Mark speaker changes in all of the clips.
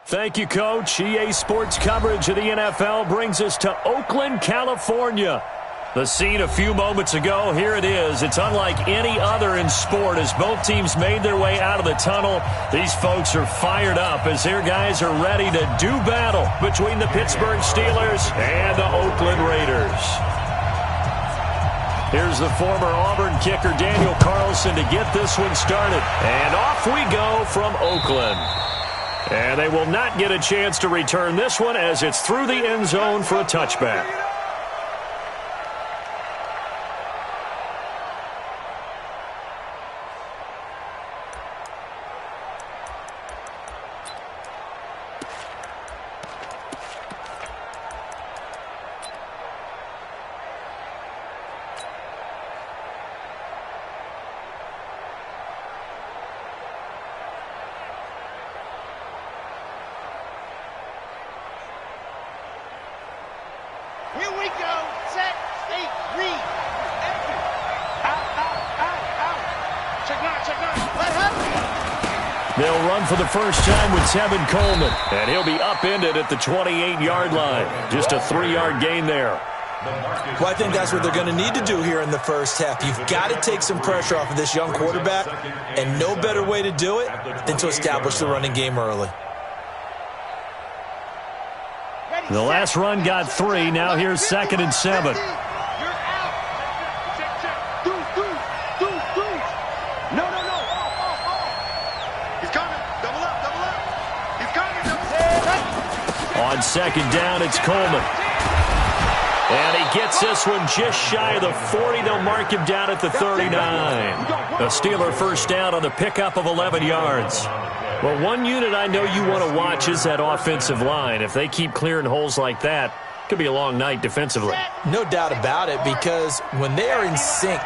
Speaker 1: Thank you, Coach. EA Sports coverage of the NFL brings us to Oakland, California. The scene a few moments ago, here it is. It's unlike any other in sport as both teams made their way out of the tunnel. These folks are fired up as their guys are ready to do battle between the Pittsburgh Steelers and the Oakland Raiders. Here's the former Auburn kicker, Daniel Carlson, to get this one started. And off we go from Oakland. And they will not get a chance to return this one as it's through the end zone for a touchback.
Speaker 2: Here we go. Set, state, read. Action. Out. Check nine. Let happen.
Speaker 1: They'll run for the first time with Tevin Coleman. And he'll be upended at the 28-yard line. Just a 3-yard gain there.
Speaker 3: Well, I think that's what they're going to need to do here in the first half. You've got to take some pressure off of this young quarterback. And no better way to do it than to establish the running game early.
Speaker 1: The last run got 3. Now here's 2nd and 7.
Speaker 2: You're out. Check. Do. No. He's coming. Double up. He's coming.
Speaker 1: On 2nd down, it's Coleman. And he gets this one just shy of the 40. They'll mark him down at the 39. A Steeler first down on the pickup of 11 yards. Well, one unit I know you want to watch is that offensive line. If they keep clearing holes like that, it could be a long night defensively.
Speaker 3: No doubt about it, because when they are in sync,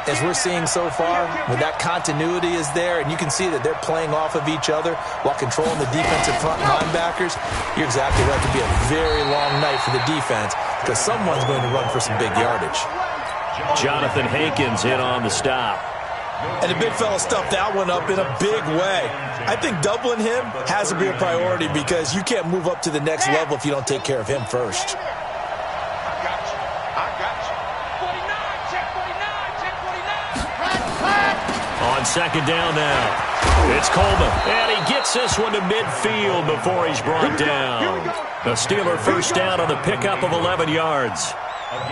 Speaker 3: as we're seeing so far, when that continuity is there, and you can see that they're playing off of each other while controlling the defensive front linebackers, you're exactly right. It could be a very long night for the defense because someone's going to run for some big yardage.
Speaker 1: Jonathan Hankins in on the stop.
Speaker 3: And the big fella stuffed that one up in a big way. I think doubling him has to be a priority because you can't move up to the next level if you don't take care of him first.
Speaker 2: I got you. 49. Check 49.
Speaker 1: On 2nd down now, it's Coleman. And he gets this one to midfield before he's brought down. A Steeler first down on the pickup of 11 yards.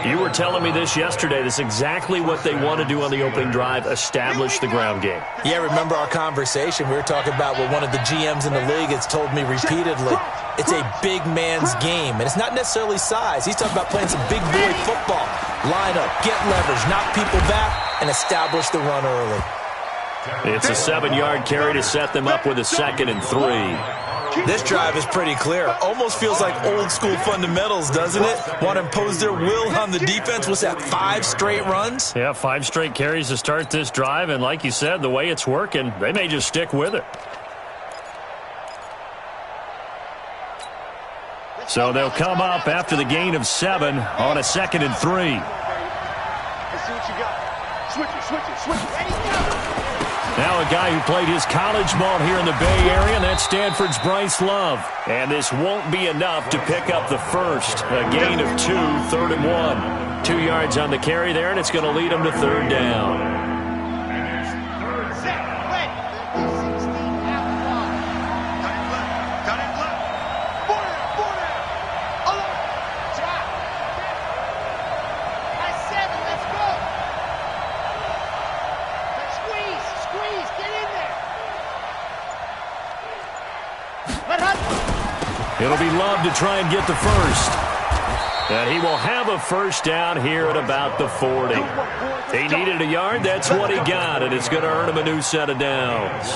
Speaker 1: You were telling me this yesterday. This is exactly what they want to do on the opening drive, establish the ground game.
Speaker 3: Yeah, remember our conversation? We were talking about what one of the GMs in the league has told me repeatedly. It's a big man's game, and it's not necessarily size. He's talking about playing some big boy football. Line up, get leverage, knock people back, and establish the run early.
Speaker 1: It's a 7-yard carry to set them up with a 2nd and 3.
Speaker 3: This drive is pretty clear. Almost feels like old school fundamentals, doesn't it? Want to impose their will on the defense. What's that, 5 straight runs?
Speaker 1: Yeah, 5 straight carries to start this drive, and like you said, the way it's working, they may just stick with it. So they'll come up after the gain of 7 on a 2nd and 3.
Speaker 2: Let's see what you got. Switch it. Ready, go.
Speaker 1: Now a guy who played his college ball here in the Bay Area, and that's Stanford's Bryce Love. And this won't be enough to pick up the first. A gain of 2, 3rd and 1. 2 yards on the carry there, and it's going to lead them to 3rd down. It'll be Love to try and get the first. And he will have a first down here at about the 40. He needed a yard. That's what he got, and it's going to earn him a new set of downs.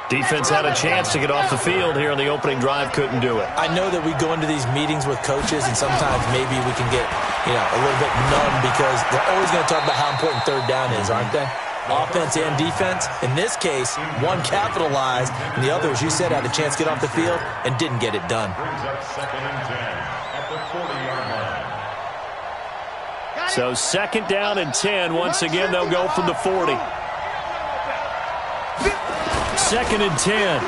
Speaker 1: Defense had a chance to get off the field here on the opening drive, couldn't do it.
Speaker 3: I know that we go into these meetings with coaches, and sometimes maybe we can get, a little bit numb because they're always going to talk about how important 3rd down is, aren't they? Offense and defense. In this case, one capitalized, and the other, as you said, had a chance to get off the field and didn't get it done.
Speaker 1: So 2nd down and 10. Once again, they'll go from the 40. 2nd and 10.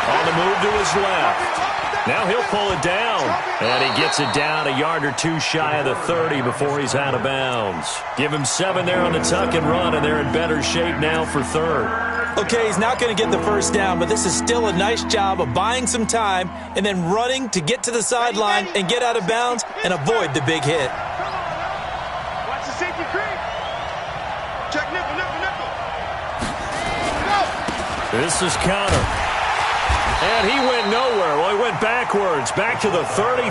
Speaker 1: On the move to his left. Now he'll pull it down. And he gets it down a yard or two shy of the 30 before he's out of bounds. Give him 7 there on the tuck and run, and they're in better shape now for third.
Speaker 3: Okay, he's not going to get the first down, but this is still a nice job of buying some time and then running to get to the sideline and get out of bounds and avoid the big hit.
Speaker 2: Watch the safety creep. Check nickel, nickel, nickel. Go.
Speaker 1: This is Connor. And he went nowhere. Well, he went backwards, back to the 33.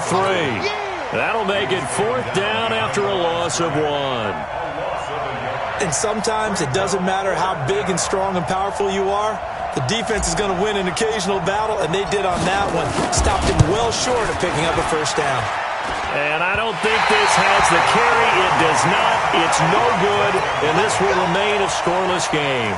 Speaker 1: That'll make it 4th down after a loss of 1.
Speaker 3: And sometimes it doesn't matter how big and strong and powerful you are. The defense is going to win an occasional battle, and they did on that one. Stopped him well short of picking up a first down.
Speaker 1: And I don't think this has the carry. It does not. It's no good, and this will remain a scoreless game.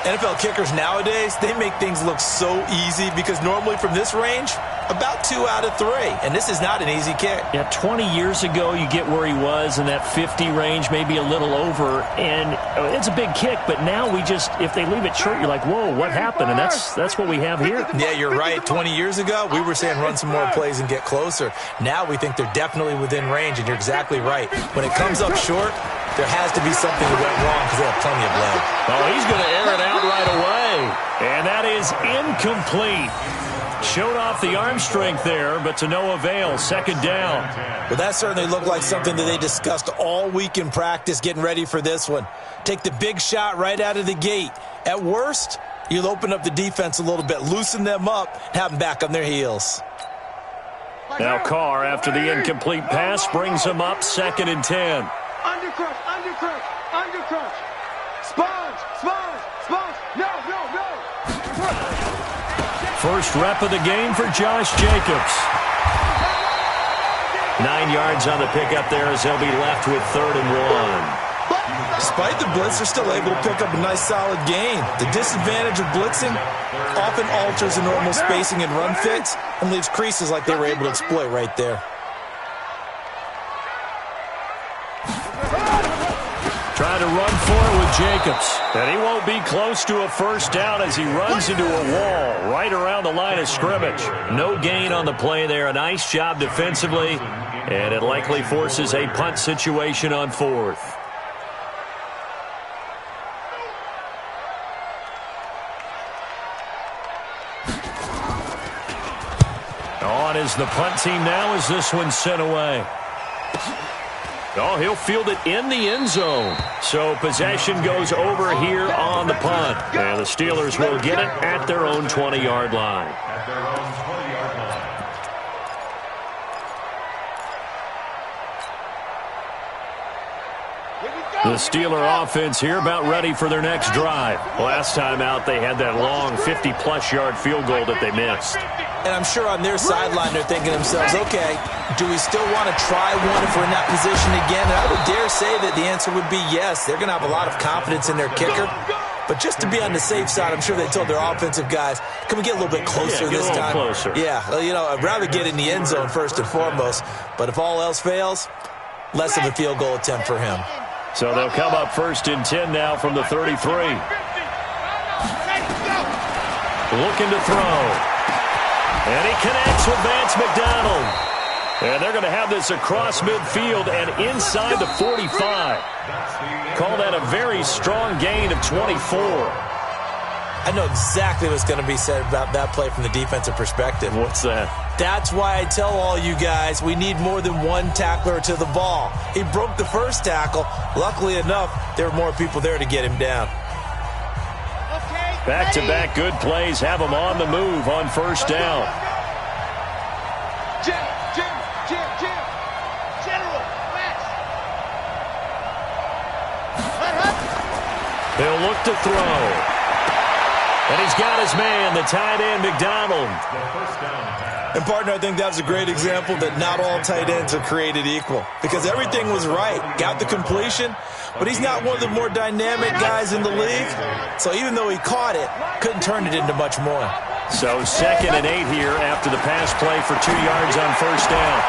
Speaker 3: NFL kickers nowadays, they make things look so easy because normally from this range, about 2 out of 3. And this is not an easy kick.
Speaker 1: Yeah, 20 years ago, you get where he was in that 50 range, maybe a little over. And it's a big kick, but now we just, if they leave it short, you're like, whoa, what happened? And that's what we have here.
Speaker 3: Yeah, you're right. 20 years ago, we were saying run some more plays and get closer. Now we think they're definitely within range, and you're exactly right. When it comes up short, there has to be something that went wrong because they have plenty of leg.
Speaker 1: Oh, he's going to air it out right away. And that is incomplete. Showed off the arm strength there, but to no avail. 2nd down.
Speaker 3: Well, that certainly looked like something that they discussed all week in practice getting ready for this one. Take the big shot right out of the gate. At worst, you'll open up the defense a little bit, loosen them up, and have them back on their heels.
Speaker 1: Now Carr, after the incomplete pass, brings him up 2nd and 10.
Speaker 2: Undercrush, undercrush, undercrush. Sponge, sponge, sponge. No, no, no.
Speaker 1: First rep of the game for Josh Jacobs. 9 yards on the pickup there as they'll be left with 3rd and 1.
Speaker 3: Despite the blitz, they're still able to pick up a nice solid gain. The disadvantage of blitzing often alters the normal spacing and run fits and leaves creases like they were able to exploit right there.
Speaker 1: Trying to run for it with Jacobs. And he won't be close to a first down as he runs into a wall right around the line of scrimmage. No gain on the play there. A nice job defensively. And it likely forces a punt situation on 4th. On is the punt team now as this one's sent away. Oh, he'll field it in the end zone. So possession goes over here on the punt. And the Steelers will get it at their own 20-yard line. The Steeler offense here about ready for their next drive. Last time out, they had that long 50-plus yard field goal that they missed.
Speaker 3: And I'm sure on their sideline they're thinking to themselves, okay, do we still want to try one if we're in that position again? And I would dare say that the answer would be yes. They're going to have a lot of confidence in their kicker. But just to be on the safe side, I'm sure they told their offensive guys, can we get a little bit closer this time?
Speaker 1: Closer.
Speaker 3: Yeah, well, you know, I'd rather get in the end zone first and foremost. But if all else fails, less of a field goal attempt for him.
Speaker 1: So they'll come up 1st and 10 now from the 33. Looking to throw. And he connects with Vance McDonald. And they're going to have this across midfield and inside the 45. Call that a very strong gain of 24.
Speaker 3: I know exactly what's going to be said about that play from the defensive perspective.
Speaker 1: What's that?
Speaker 3: That's why I tell all you guys we need more than one tackler to the ball. He broke the first tackle. Luckily enough, there were more people there to get him down.
Speaker 1: Back-to-back good plays have him on the move on 1st down.
Speaker 2: Jim. General, Max.
Speaker 1: He'll look to throw. And he's got his man, the tight end, McDonald.
Speaker 3: And, partner, I think that was a great example that not all tight ends are created equal because everything was right. Got the completion, but he's not one of the more dynamic guys in the league. So even though he caught it, couldn't turn it into much more.
Speaker 1: So 2nd and 8 here after the pass play for 2 yards on 1st down.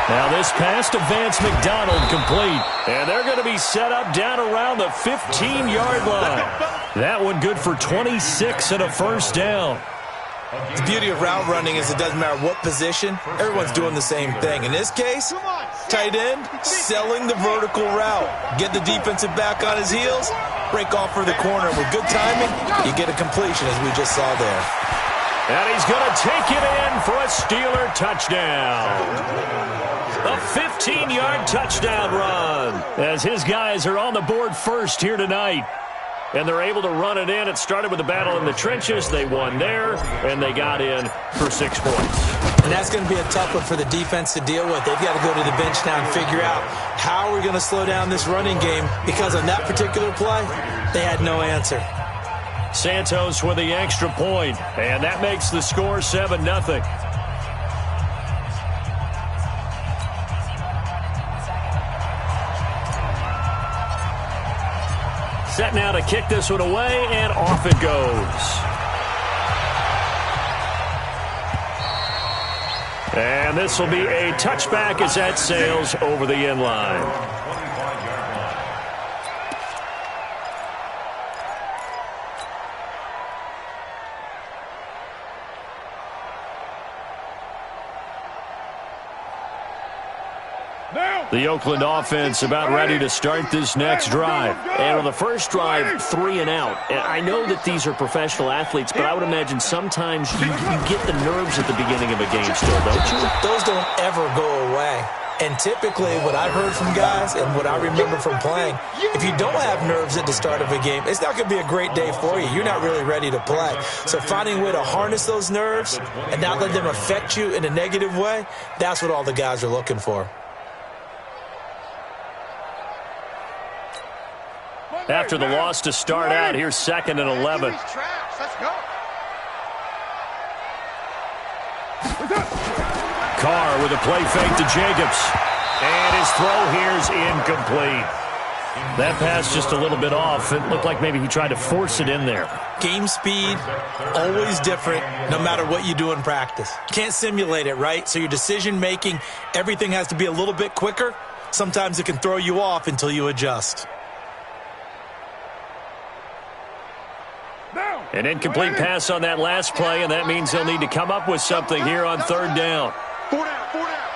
Speaker 1: Now this pass to Vance McDonald complete. And they're going to be set up down around the 15-yard line. That one good for 26 and a 1st down.
Speaker 3: The beauty of route running is it doesn't matter what position, everyone's doing the same thing. In this case, tight end, selling the vertical route. Get the defensive back on his heels, break off for the corner. With good timing, you get a completion, as we just saw there.
Speaker 1: And he's going to take it in for a Steeler touchdown. A 15-yard touchdown run as his guys are on the board first here tonight. And they're able to run it in. It started with a battle in the trenches. They won there, and they got in for 6 points.
Speaker 3: And that's going to be a tough one for the defense to deal with. They've got to go to the bench now and figure out how we're going to slow down this running game, because on that particular play, they had no answer.
Speaker 1: Santos with the extra point, and that makes the score 7-0. Set now to kick this one away, and off it goes. And this will be a touchback as that sails over the end line. The Oakland offense about ready to start this next drive.
Speaker 4: And on the first drive, 3 and out. And I know that these are professional athletes, but I would imagine sometimes you get the nerves at the beginning of a game still, don't you?
Speaker 3: Those don't ever go away. And typically what I've heard from guys and what I remember from playing, if you don't have nerves at the start of a game, it's not going to be a great day for you. You're not really ready to play. So finding a way to harness those nerves and not let them affect you in a negative way, that's what all the guys are looking for.
Speaker 1: After the loss to start out, here's 2nd and 11.
Speaker 2: Let's go.
Speaker 1: Carr with a play fake to Jacobs. And his throw here's incomplete. That pass just a little bit off. It looked like maybe he tried to force it in there.
Speaker 3: Game speed, always different, no matter what you do in practice. You can't simulate it, right? So your decision-making, everything has to be a little bit quicker. Sometimes it can throw you off until you adjust.
Speaker 1: An incomplete pass on that last play, and that means they'll need to come up with something here on 3rd down.
Speaker 2: 4 down, 4 down.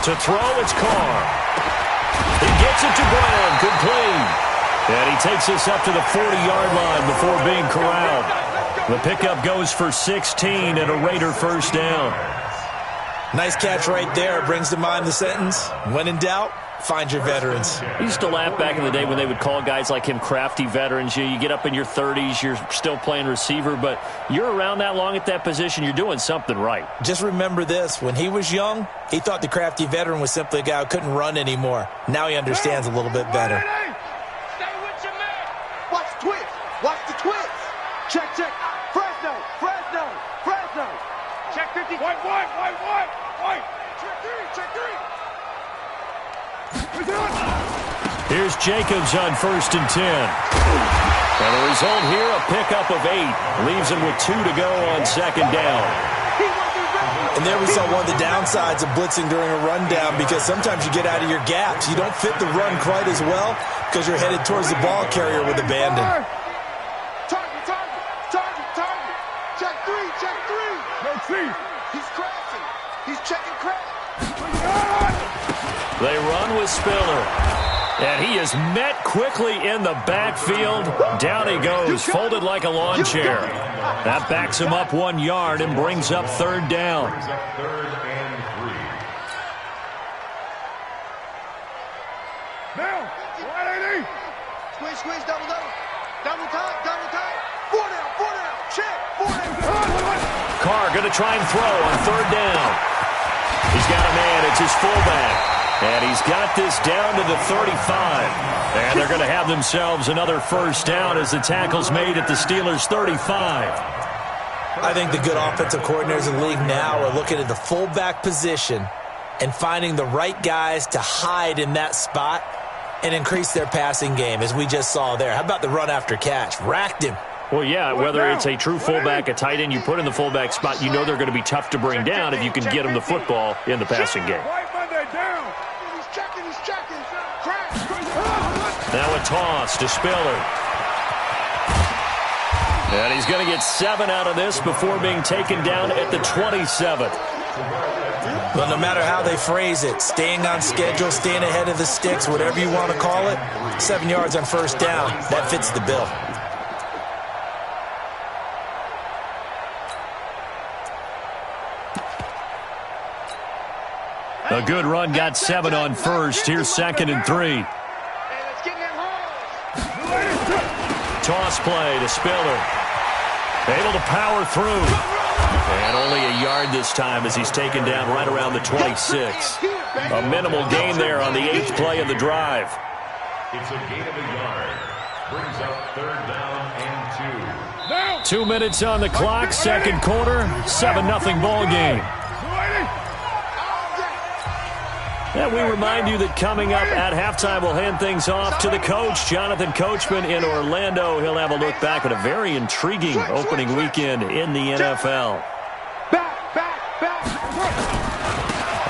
Speaker 1: To throw, it's Carr. He gets it to Brown, complete. And he takes us up to the 40-yard line before being corralled. The pickup goes for 16 and a Raider first down.
Speaker 3: Nice catch right there. Brings to mind the sentence, when in doubt, find your veterans.
Speaker 1: I used to laugh back in the day when they would call guys like him crafty veterans. You get up in your 30s, you're still playing receiver, but you're around that long at that position, you're doing something right.
Speaker 3: Just remember this. When he was young, he thought the crafty veteran was simply a guy who couldn't run anymore. Now he understands a little bit better.
Speaker 2: Stay with your man. Watch the twist. Watch the twist. Check, check. Fresno, Fresno, Fresno. Check 50. White. Check 3, check 3.
Speaker 1: Here's Jacobs on 1st and 10. And the result here, a pickup of 8. Leaves him with 2 to go on 2nd down.
Speaker 3: And there we saw one of the downsides of blitzing during a rundown, because sometimes you get out of your gaps. You don't fit the run quite as well because you're headed towards the ball carrier with abandon.
Speaker 2: Target. Check 3, check 3. Let's see. He's crashing. He's checking crash.
Speaker 1: They run with Spiller. And he is met quickly in the backfield. Down he goes, folded like a lawn chair. That backs him up 1 yard and brings up 3rd down.
Speaker 2: Now, 180. Squeeze, double. Double time. 4 down. Check, 4 down.
Speaker 1: Carr going to try and throw on 3rd down. He's got a man. It's his fullback. And he's got this down to the 35. And they're going to have themselves another first down as the tackle's made at the Steelers' 35.
Speaker 3: I think the good offensive coordinators in the league now are looking at the fullback position and finding the right guys to hide in that spot and increase their passing game, as we just saw there. How about the run after catch? Racked him.
Speaker 1: Well, yeah, whether it's a true fullback, a tight end you put in the fullback spot, you know they're going to be tough to bring down if you can get them the football in the passing game.
Speaker 2: Crash.
Speaker 1: Now a toss to Spiller. And he's going to get 7 out of this before being taken down at the 27th.
Speaker 3: Well, no matter how they phrase it, staying on schedule, staying ahead of the sticks, whatever you want to call it, 7 yards on first down, that fits the bill.
Speaker 1: A good run got 7 on first. Here's 2nd and 3. Toss play to Spiller. Able to power through. And only a yard this time as he's taken down right around the 26. A minimal gain there on the 8th play of the drive.
Speaker 5: It's a gain of a yard. Brings up 3rd down and 2.
Speaker 1: 2 minutes on the clock, second quarter, 7-0 ball game. And we remind you that coming up at halftime, we'll hand things off to the coach, Jonathan Coachman in Orlando. He'll have a look back at a very intriguing opening weekend in the NFL.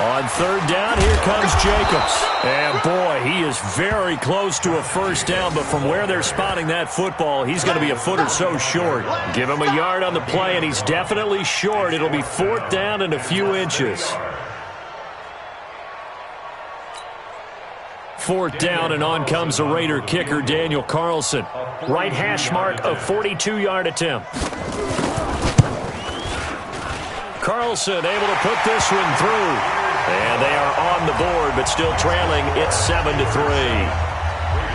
Speaker 1: On 3rd down, here comes Jacobs. And boy, he is very close to a first down, but from where they're spotting that football, he's going to be a foot or so short. Give him a yard on the play, and he's definitely short. It'll be 4th down and a few inches. 4th down, and on comes the Raider kicker, Daniel Carlson. Right hash mark, a 42-yard attempt. Carlson able to put this one through. And they are on the board, but still trailing. It's 7-3.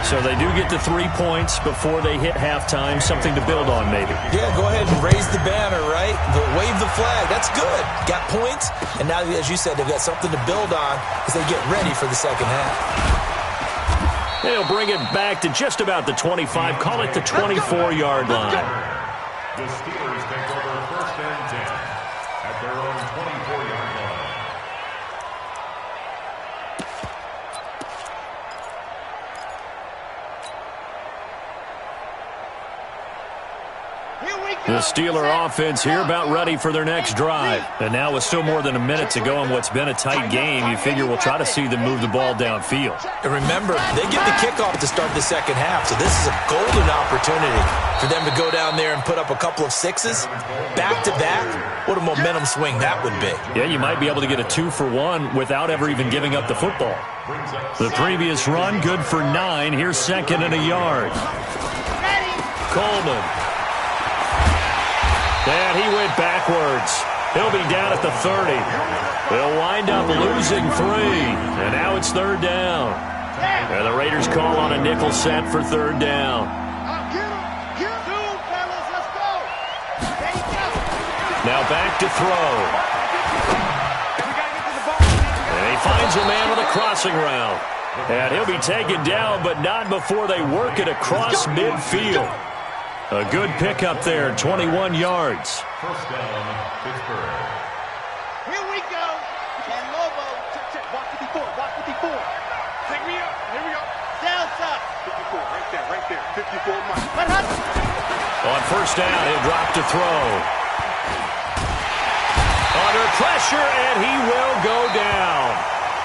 Speaker 1: So they do get to 3 points before they hit halftime. Something to build on, maybe.
Speaker 3: Yeah, go ahead and raise the banner, right? Wave the flag. That's good. Got points. And now, as you said, they've got something to build on as they get ready for the second half.
Speaker 1: They'll bring it back to just about the 25. Call it the 24-yard line.
Speaker 5: The Steelers take over 1st and 10 at their own 24-yard line.
Speaker 1: The Steeler offense here about ready for their next drive. And now with still more than a minute to go in what's been a tight game, you figure we'll try to see them move the ball downfield.
Speaker 3: And remember, they get the kickoff to start the second half, so this is a golden opportunity for them to go down there and put up a couple of 6s. Back-to-back, what a momentum swing that would be.
Speaker 1: Yeah, you might be able to get a 2-for-1 without ever even giving up the football. The previous run, good for 9. Here's 2nd and a yard. Coleman. And he went backwards. He'll be down at the 30. They'll wind up losing 3. And now it's 3rd down. And the Raiders call on a nickel set for 3rd down. Now back to throw. And he finds a man with a crossing route. And he'll be taken down, but not before they work it across midfield. A good pickup there, 21 yards.
Speaker 5: 1st down, Pittsburgh.
Speaker 2: Here we go. And Lobo, check. Watch 54, watch 54. Take me up. Here we go. Down south. 54, right there. 54 miles.
Speaker 1: On 1st down, he'll drop to throw. Under pressure, and he will go down.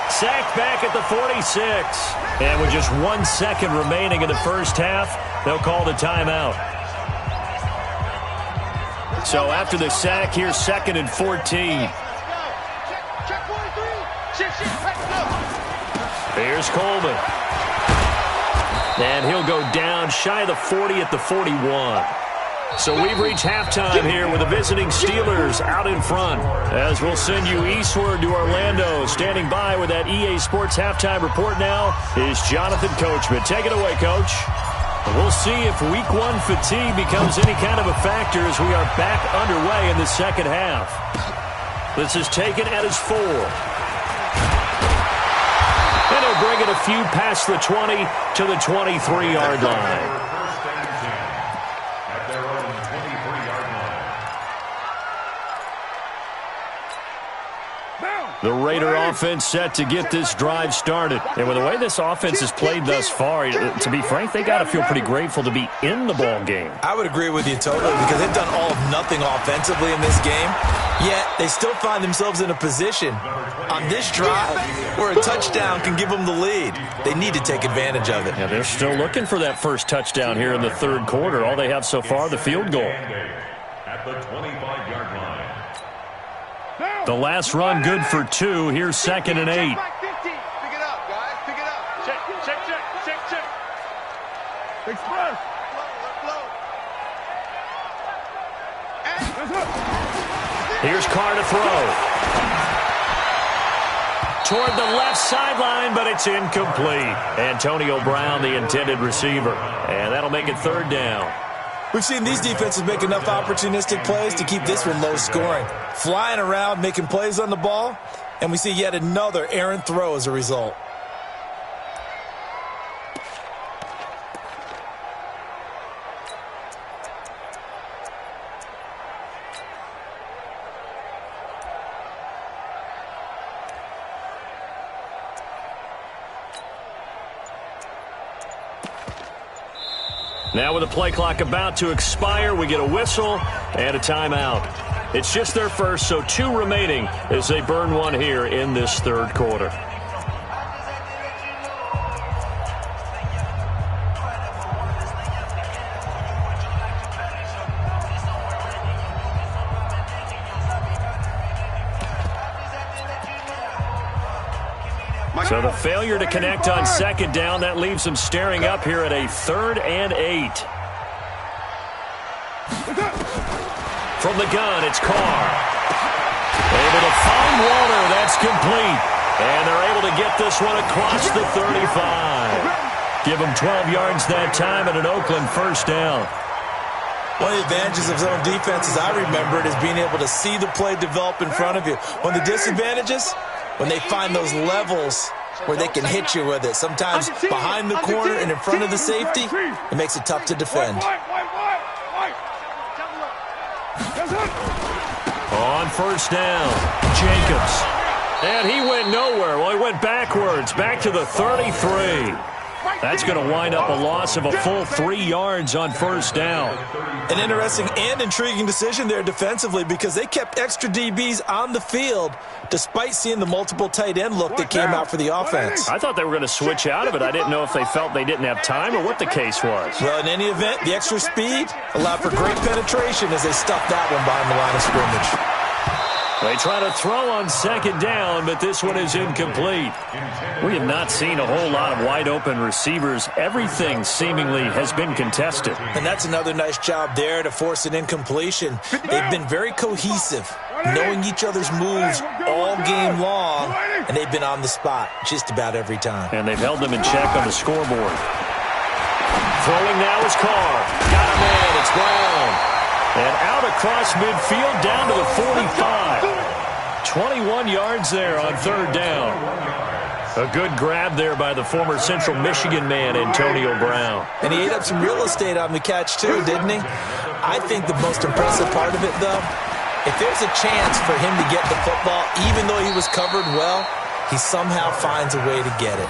Speaker 1: Sacked back at the 46. And with just 1 second remaining in the first half, they'll call the timeout. So after the sack, here's 2nd and 14. Here's Coleman. And he'll go down shy of the 40 at the 41. So we've reached halftime here with the visiting Steelers out in front. As we'll send you eastward to Orlando. Standing by with that EA Sports halftime report now is Jonathan Coachman. Take it away, Coach. We'll see if Week 1 fatigue becomes any kind of a factor as we are back underway in the second half. This is taken at his 4. And he'll bring it a few past the 20 to the 23-yard line. The Raider offense set to get this drive started. And with the way this offense has played thus far, to be frank, they got to feel pretty grateful to be in the ball game.
Speaker 3: I would agree with you totally because they've done all of nothing offensively in this game. Yet, they still find themselves in a position on this drive where a touchdown can give them the lead. They need to take advantage of it.
Speaker 1: Yeah, they're still looking for that first touchdown here in the third quarter. All they have so far, the field goal.
Speaker 5: At the 25-yard line.
Speaker 1: The last run good for 2. Here's 2nd and 8.
Speaker 2: Pick it up, guys. Pick it up. Check. Express.
Speaker 1: Here's Carr to throw. Toward the left sideline, but it's incomplete. Antonio Brown, the intended receiver. And that'll make it 3rd down.
Speaker 3: We've seen these defenses make enough opportunistic plays to keep this one low scoring. Flying around, making plays on the ball, and we see yet another errant throw as a result.
Speaker 1: Now with the play clock about to expire, we get a whistle and a timeout. It's just their first, so 2 remaining as they burn one here in this third quarter. So the failure to connect on 2nd down, that leaves them staring up here at a 3rd and 8. From the gun, it's Carr. Able to find Walter. That's complete. And they're able to get this one across the 35. Give them 12 yards that time and an Oakland 1st down.
Speaker 3: One of the advantages of zone defenses, I remember it, is being able to see the play develop in front of you. One of the disadvantages, when they find those levels where they can hit you with it. Sometimes behind the corner and in front of the safety, it makes it tough to defend.
Speaker 1: On 1st down, Jacobs. And he went nowhere. Well, he went backwards, back to the 33. That's going to wind up a loss of a full 3 yards on 1st down.
Speaker 3: An interesting and intriguing decision there defensively because they kept extra DBs on the field despite seeing the multiple tight end look that came out for the offense.
Speaker 1: I thought they were going to switch out of it. I didn't know if they felt they didn't have time or what the case was.
Speaker 3: Well, in any event, the extra speed allowed for great penetration as they stuffed that one behind the line of scrimmage.
Speaker 1: They try to throw on 2nd down, but this one is incomplete. We have not seen a whole lot of wide-open receivers. Everything seemingly has been contested.
Speaker 3: And that's another nice job there to force an incompletion. They've been very cohesive, knowing each other's moves all game long, and they've been on the spot just about every time.
Speaker 1: And they've held them in check on the scoreboard. Throwing now is Carr. Got him in. It's Brown. And out across midfield down to the 45. 21 yards there on 3rd down. A good grab there by the former Central Michigan man, Antonio Brown.
Speaker 3: And he ate up some real estate on the catch, too, didn't he? I think the most impressive part of it, though, if there's a chance for him to get the football, even though he was covered well, he somehow finds a way to get it.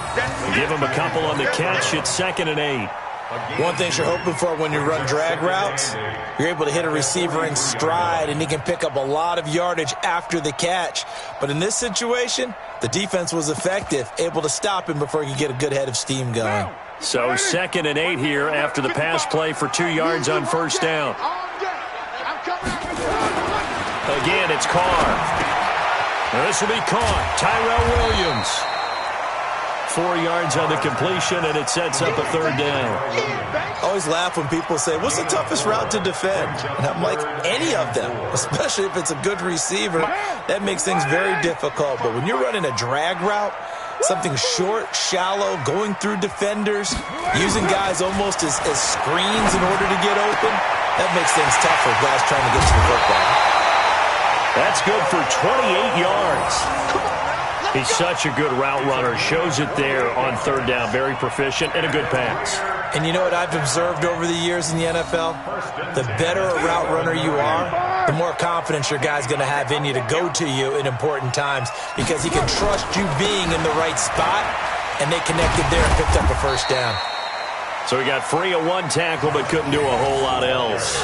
Speaker 1: Give him a couple on the catch. It's 2nd and 8.
Speaker 3: One thing you're hoping for when you run drag routes, you're able to hit a receiver in stride, and he can pick up a lot of yardage after the catch. But in this situation, the defense was effective, able to stop him before he could get a good head of steam going.
Speaker 1: So 2nd and 8 here after the pass play for 2 yards on 1st down. Again, it's Carr. This will be caught. Tyrell Williams. 4 yards on the completion, and it sets up a 3rd down.
Speaker 3: I always laugh when people say, what's the toughest route to defend? And I'm like, any of them, especially if it's a good receiver. That makes things very difficult. But when you're running a drag route, something short, shallow, going through defenders, using guys almost as screens in order to get open, that makes things tough for guys trying to get to the football.
Speaker 1: That's good for 28 yards. He's such a good route runner. Shows it there on 3rd down. Very proficient and a good pass.
Speaker 3: And you know what I've observed over the years in the NFL? The better a route runner you are, the more confidence your guy's going to have in you to go to you in important times because he can trust you being in the right spot, and they connected there and picked up a 1st down.
Speaker 1: So he got free of one tackle but couldn't do a whole lot else.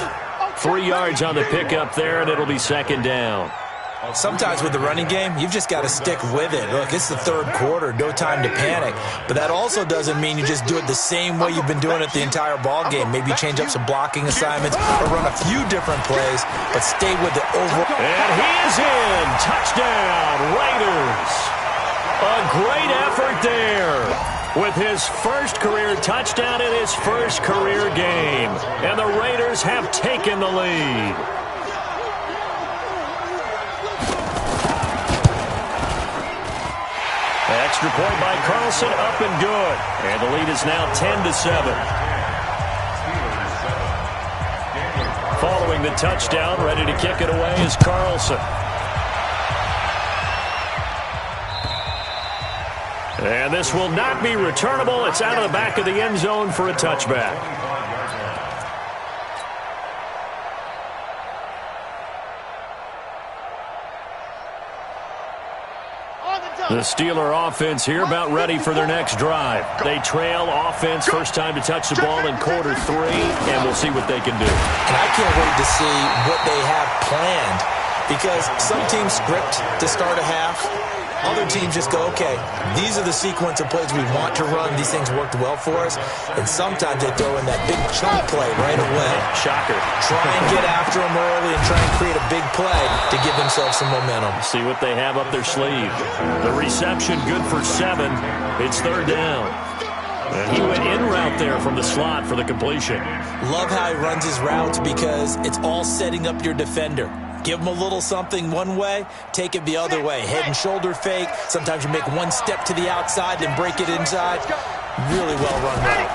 Speaker 1: 3 yards on the pickup there, and it'll be 2nd down.
Speaker 3: Sometimes with the running game, you've just got to stick with it. Look, it's the third quarter, no time to panic. But that also doesn't mean you just do it the same way you've been doing it the entire ball game. Maybe change up some blocking assignments or run a few different plays, but stay with the overall.
Speaker 1: And he is in. Touchdown, Raiders. A great effort there with his first career touchdown in his first career game. And the Raiders have taken the lead. Extra point by Carlson, up and good. And the lead is now 10-7. Following the touchdown, ready to kick it away is Carlson. And this will not be returnable. It's out of the back of the end zone for a touchback. The Steeler offense here about ready for their next drive. They trail offense, first time to touch the ball in quarter 3, and we'll see what they can do.
Speaker 3: And I can't wait to see what they have planned, because some teams script to start a half. Other teams just go, okay, these are the sequence of plays we want to run. These things worked well for us. And sometimes they throw in that big chunk play right away.
Speaker 1: Shocker.
Speaker 3: Try and get after them early and try and create a big play to give themselves some momentum.
Speaker 1: See what they have up their sleeve. The reception good for 7. It's third down. And he went in route there from the slot for the completion.
Speaker 3: Love how he runs his routes because it's all setting up your defender. Give them a little something one way, take it the other way. Head and shoulder fake. Sometimes you make one step to the outside, then break it inside. Really well-run route.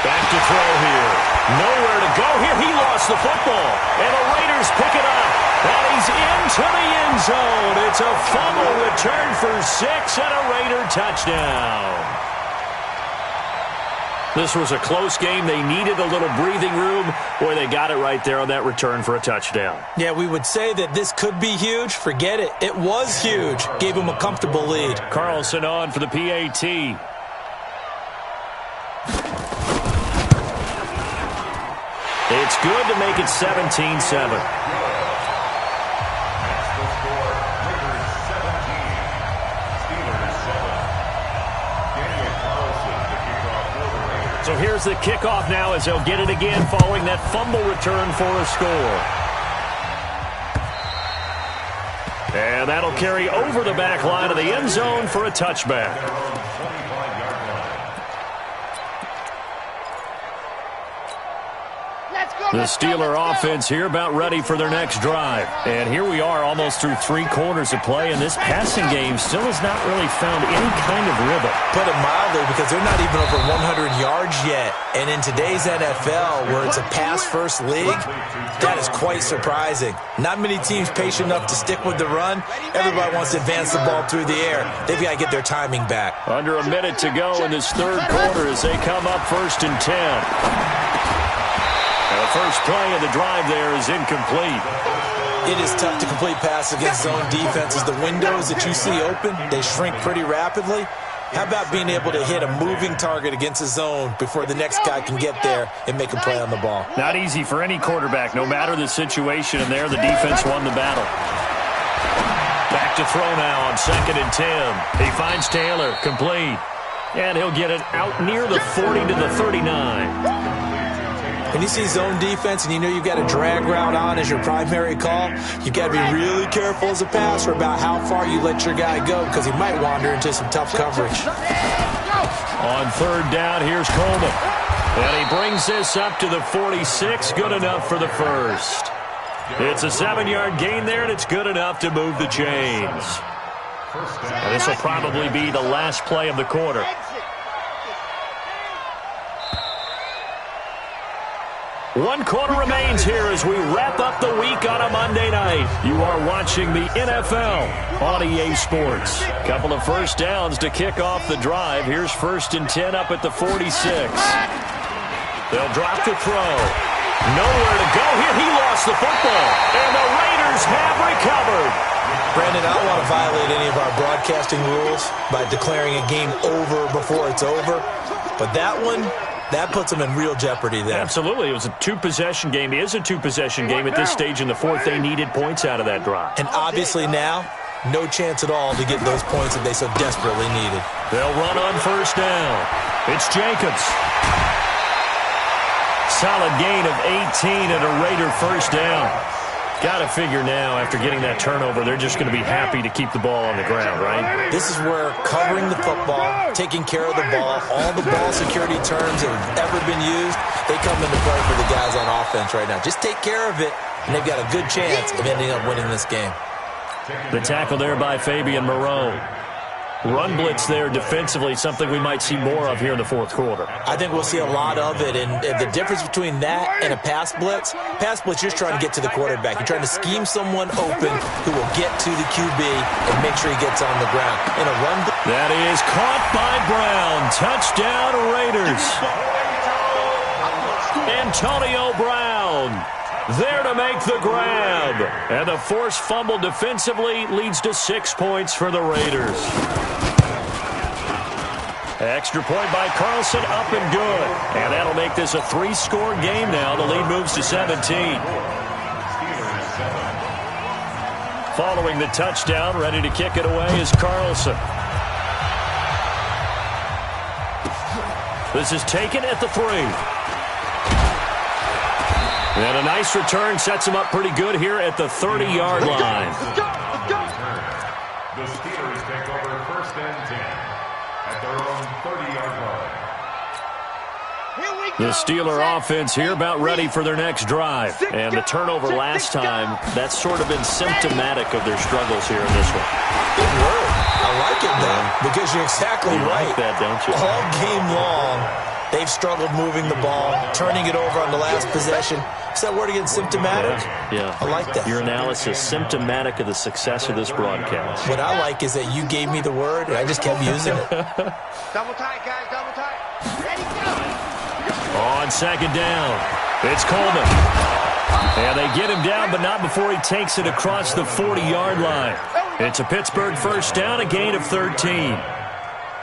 Speaker 1: Back to throw here. Nowhere to go here. He lost the football. And the Raiders pick it up. And he's into the end zone. It's a fumble return for 6 and a Raider touchdown. This was a close game. They needed a little breathing room. Boy, they got it right there on that return for a touchdown.
Speaker 3: Yeah, we would say that this could be huge. Forget it. It was huge. Gave him a comfortable lead.
Speaker 1: Carlson on for the PAT. It's good to make it 17-7. So here's the kickoff now as they'll get it again following that fumble return for a score. And that'll carry over the back line of the end zone for a touchback. The Steeler offense here about ready for their next drive. And here we are almost through 3 quarters of play, and this passing game still has not really found any kind of rhythm.
Speaker 3: Put it mildly, because they're not even over 100 yards yet. And in today's NFL, where it's a pass-first league, that is quite surprising. Not many teams patient enough to stick with the run. Everybody wants to advance the ball through the air. They've got to get their timing back.
Speaker 1: Under a minute to go in this third quarter as they come up 1st and 10. And the first play of the drive there is incomplete.
Speaker 3: It is tough to complete passes against zone defenses. The windows that you see open, they shrink pretty rapidly. How about being able to hit a moving target against a zone before the next guy can get there and make a play on the ball?
Speaker 1: Not easy for any quarterback, no matter the situation. And there, the defense won the battle. Back to throw now on 2nd and 10. He finds Taylor, complete. And he'll get it out near the 40 to the 39.
Speaker 3: When you see zone defense and you know you've got a drag route on as your primary call, you've got to be really careful as a passer about how far you let your guy go, because he might wander into some tough coverage.
Speaker 1: On 3rd down, here's Coleman. And he brings this up to the 46. Good enough for the first. It's a 7-yard gain there, and it's good enough to move the chains. And this will probably be the last play of the quarter. One quarter remains here as we wrap up the week on a Monday night. You are watching the NFL on EA Sports. Couple of first downs to kick off the drive. Here's 1st and 10 up at the 46. They'll drop the throw. Nowhere to go here. He lost the football. And the Raiders have recovered.
Speaker 3: Brandon, I don't want to violate any of our broadcasting rules by declaring a game over before it's over. But that one, That puts them in real jeopardy there.
Speaker 1: Absolutely. It was a two-possession game. It is a two-possession game at this stage in the fourth. They needed points out of that drive.
Speaker 3: And obviously now, no chance at all to get those points that they so desperately needed.
Speaker 1: They'll run on first down. It's Jacobs. Solid gain of 18 and a Raider first down. Got to figure now, after getting that turnover, they're just going to be happy to keep the ball on the ground, right?
Speaker 3: This is where covering the football, taking care of the ball, all the ball security terms that have ever been used, they come into play for the guys on offense right now. Just take care of it, and they've got a good chance of ending up winning this game.
Speaker 1: The tackle there by Fabian Moreau. Run blitz there defensively, something we might see more of here in the fourth quarter.
Speaker 3: I think we'll see a lot of it, and the difference between that and a pass blitz, you're just trying to get to the quarterback. You're trying to scheme someone open who will get to the QB and make sure he gets on the ground. In a run blitz,
Speaker 1: that is caught by Brown. Touchdown Raiders. Antonio Brown there to make the grab. And the forced fumble defensively leads to 6 points for the Raiders. Extra point by Carlson, up and good. And that'll make this a 3-score game now. The lead moves to 17. Following the touchdown, ready to kick it away is Carlson. This is taken at the 3. And a nice return sets him up pretty good here at the 30-yard line.
Speaker 5: The Steelers take over first and 10 at their own 30-yard line.
Speaker 1: The Steeler offense here about ready for their next drive. And the turnover last time, that's sort of been symptomatic of their struggles here in this one.
Speaker 3: Good word. I like it, though, because you're exactly right.
Speaker 1: You like that, don't you?
Speaker 3: All game long, they've struggled moving the ball, turning it over on the last possession. Is that word again, symptomatic?
Speaker 1: Yeah.
Speaker 3: I like that.
Speaker 1: Your analysis, symptomatic of the success of this broadcast.
Speaker 3: What I like is that you gave me the word, and I just kept using it.
Speaker 2: Double tight, guys, double tight. Ready, go.
Speaker 1: On second down, it's Coleman. And they get him down, but not before he takes it across the 40-yard line. It's a Pittsburgh first down, a gain of 13.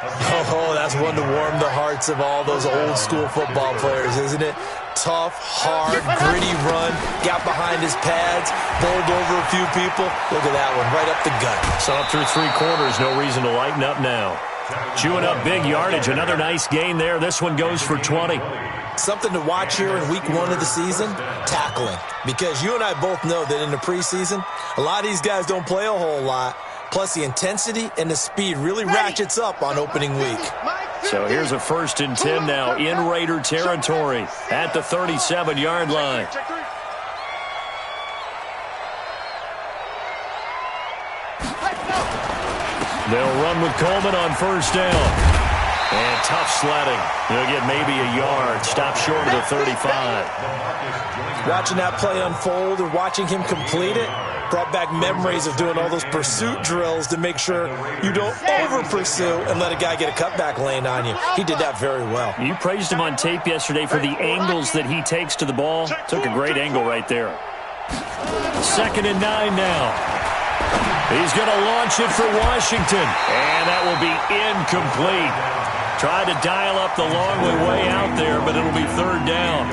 Speaker 3: Oh, that's one to warm the hearts of all those old-school football players, isn't it? Tough, hard, gritty run, got behind his pads, bowled over a few people. Look at that one, right up the gut.
Speaker 1: So up through 3 quarters, no reason to lighten up now. Chewing up big yardage, another nice gain there. This one goes for 20.
Speaker 3: Something to watch here in week 1 of the season, tackling. Because you and I both know that in the preseason, a lot of these guys don't play a whole lot. Plus, the intensity and the speed really ratchets up on opening week.
Speaker 1: So here's a first and 10 now in Raider territory at the 37-yard line. They'll run with Coleman on first down. And tough sledding. They'll get maybe a yard. Stop short of the 35.
Speaker 3: Watching that play unfold and watching him complete it brought back memories of doing all those pursuit drills to make sure you don't over-pursue and let a guy get a cutback lane on you. He did that very well.
Speaker 1: You praised him on tape yesterday for the angles that he takes to the ball. Took a great angle right there. 2nd and 9 now. He's going to launch it for Washington. And that will be incomplete. Tried to dial up the long way out there, but it'll be 3rd down.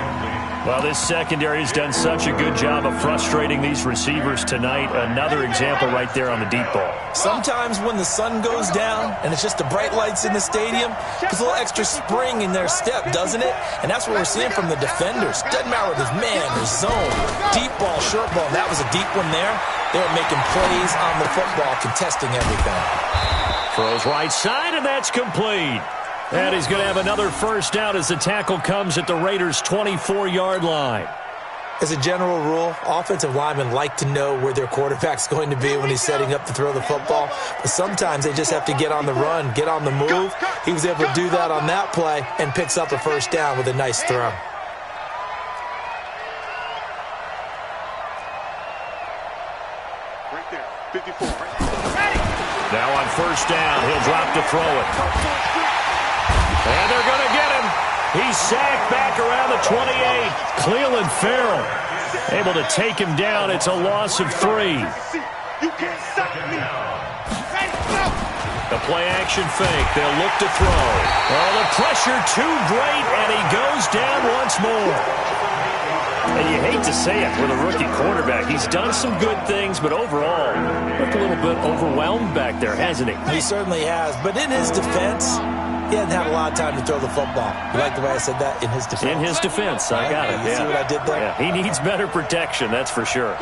Speaker 1: Well, this secondary has done such a good job of frustrating these receivers tonight. Another example right there on the deep ball.
Speaker 3: Sometimes when the sun goes down and it's just the bright lights in the stadium, there's a little extra spring in their step, doesn't it? And that's what we're seeing from the defenders. Doesn't matter whether it's man or zone, deep ball, short ball. That was a deep one there. They were making plays on the football, contesting everything.
Speaker 1: Throws right side, and that's complete. And he's going to have another first down as the tackle comes at the Raiders' 24-yard line.
Speaker 3: As a general rule, offensive linemen like to know where their quarterback's going to be when he's setting up to throw the football. But sometimes they just have to get on the run, get on the move. He was able to do that on that play and picks up a first down with a nice throw.
Speaker 2: Right there, 54.
Speaker 1: Now on first down, he'll drop to throw it. And they're going to get him. He's sacked back around the 28. Cleveland Farrell able to take him down. It's a loss of 3.
Speaker 2: You can't stop me.
Speaker 1: The play-action fake. They'll look to throw. Oh, the pressure too great, and he goes down once more. And you hate to say it with a rookie quarterback. He's done some good things, but overall, looked a little bit overwhelmed back there, hasn't he?
Speaker 3: He certainly has. But in his defense, he hasn't had a lot of time to throw the football. You like the way I said that? In his defense?
Speaker 1: In his defense. I got it.
Speaker 3: You see what I did there?
Speaker 1: Yeah, he needs better protection, that's for sure.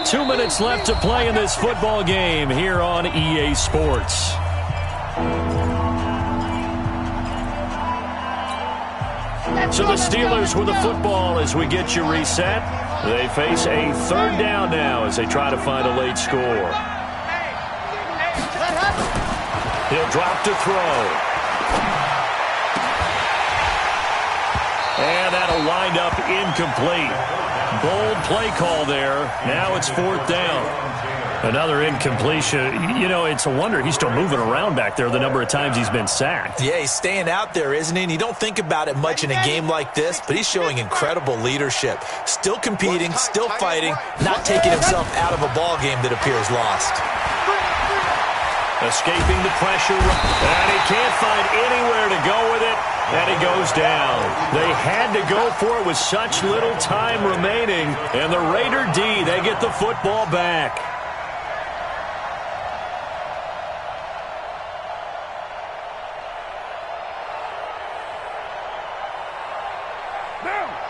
Speaker 1: 2 minutes left to play in this football game here on EA Sports. So the Steelers with the football as we get you reset. They face a third down now as they try to find a late score. He'll drop to throw. And that'll wind up incomplete. Bold play call there. Now it's fourth down. Another incompletion. You know, it's a wonder he's still moving around back there the number of times he's been sacked.
Speaker 3: Yeah, he's staying out there, isn't he? And you don't think about it much in a game like this, but he's showing incredible leadership. Still competing, still fighting, not taking himself out of a ball game that appears lost.
Speaker 1: Escaping the pressure, and he can't find anywhere to go with it, and he goes down. They had to go for it with such little time remaining, and the Raider D, they get the football back.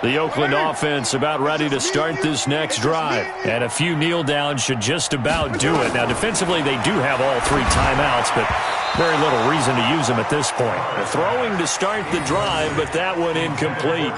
Speaker 1: The Oakland offense about ready to start this next drive. And a few kneel downs should just about do it. Now, defensively, they do have all three timeouts, but very little reason to use them at this point. They're throwing to start the drive, but that one incomplete.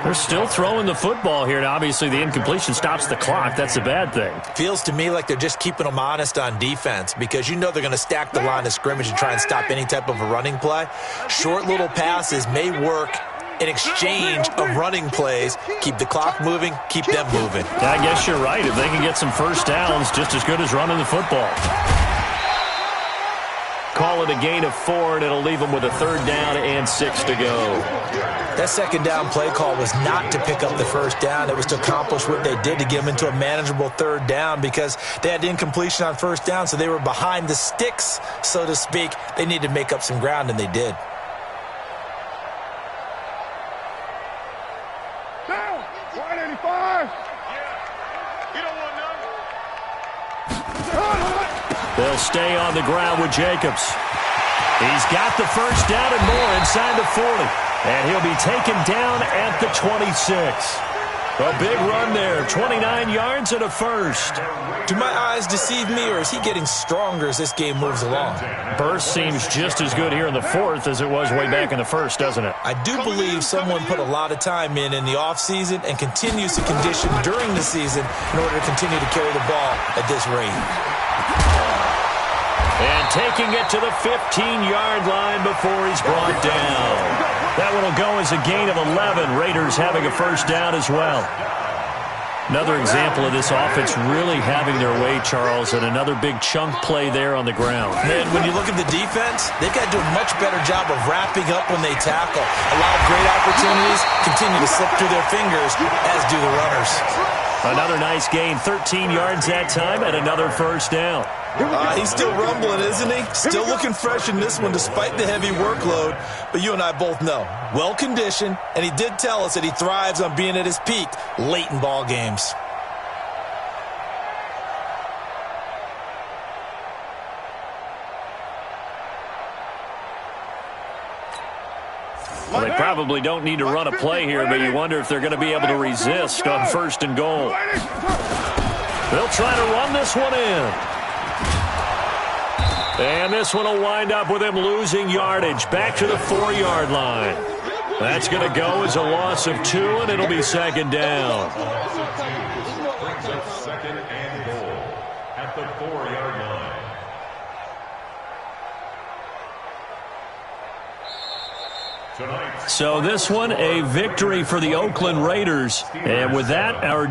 Speaker 1: They're still throwing the football here. Now, obviously, the incompletion stops the clock. That's a bad thing.
Speaker 3: Feels to me like they're just keeping them honest on defense because you know they're going to stack the line of scrimmage and try and stop any type of a running play. Short little passes may work in exchange of running plays. Keep the clock moving, keep them moving.
Speaker 1: I guess you're right. If they can get some first downs, just as good as running the football. Call it a gain of 4, and it'll leave them with a third down and 6 to go.
Speaker 3: That second down play call was not to pick up the first down. It was to accomplish what they did to get them into a manageable third down because they had incompletion on first down, so they were behind the sticks, so to speak. They needed to make up some ground, and they did.
Speaker 1: They'll stay on the ground with Jacobs. He's got the first down and more inside the 40. And he'll be taken down at the 26. A big run there, 29 yards and a first.
Speaker 3: Do my eyes deceive me, or is he getting stronger as this game moves along?
Speaker 1: Burst seems just as good here in the fourth as it was way back in the first, doesn't it?
Speaker 3: I do believe someone put a lot of time in the offseason and continues to condition during the season in order to continue to carry the ball at this rate.
Speaker 1: And taking it to the 15-yard line before he's brought down. That one will go as a gain of 11. Raiders having a first down as well. Another example of this offense really having their way, Charles, and another big chunk play there on the ground.
Speaker 3: Man, when you look at the defense, they've got to do a much better job of wrapping up when they tackle. A lot of great opportunities continue to slip through their fingers, as do the runners.
Speaker 1: Another nice gain, 13 yards that time, and another first down.
Speaker 3: He's still rumbling, isn't he? Still looking fresh in this one despite the heavy workload. But you and I both know, well-conditioned, and he did tell us that he thrives on being at his peak late in ball games.
Speaker 1: Well, they probably don't need to run a play here, but you wonder if they're going to be able to resist on first and goal. They'll try to run this one in. And this one will wind up with him losing yardage back to the 4-yard line. That's going to go as a loss of 2, and it'll be second down.
Speaker 5: Brings up second and goal at the 4-yard line.
Speaker 1: So this one, a victory for the Oakland Raiders. And with that, our